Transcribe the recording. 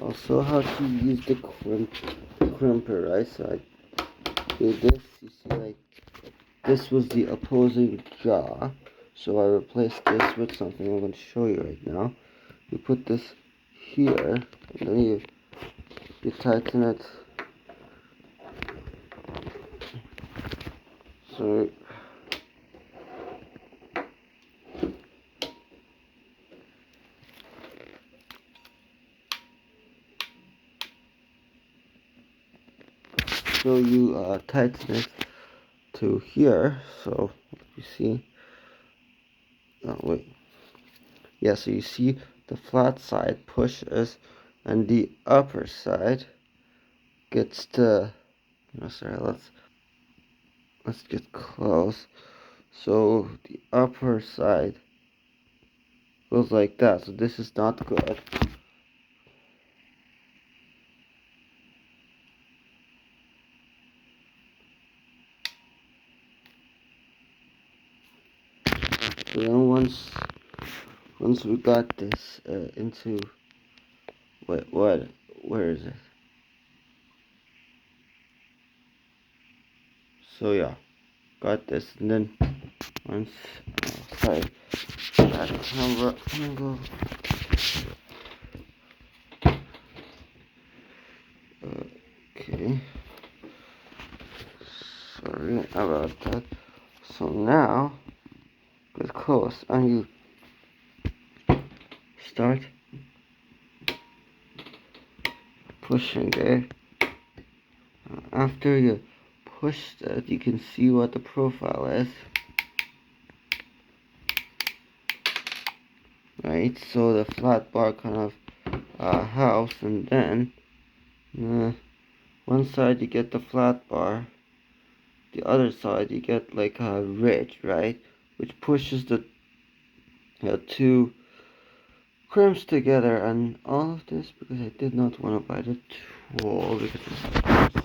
Also, how to use the crimper, right? So I did this. You see, like, this was the opposing jaw. So I replaced this with something I'm going to show you right now. You put this here, and then you tighten it. So you tighten it to here. So you see. Oh wait. Yeah. So you see the flat side pushes, and the upper side gets to. No, sorry. Let's get close. So the upper side goes like that. So this is not good. So then once we got this into where is it? So yeah, got this, and then once sorry, that camera angle. Okay, sorry about that. So now get close, and you start pushing there. After you push that, you can see what the profile is. Right, so the flat bar kind of helps, and then one side you get the flat bar, the other side you get like a ridge, right, which pushes the two crimps together. And all of this because I did not want to buy the tool because it's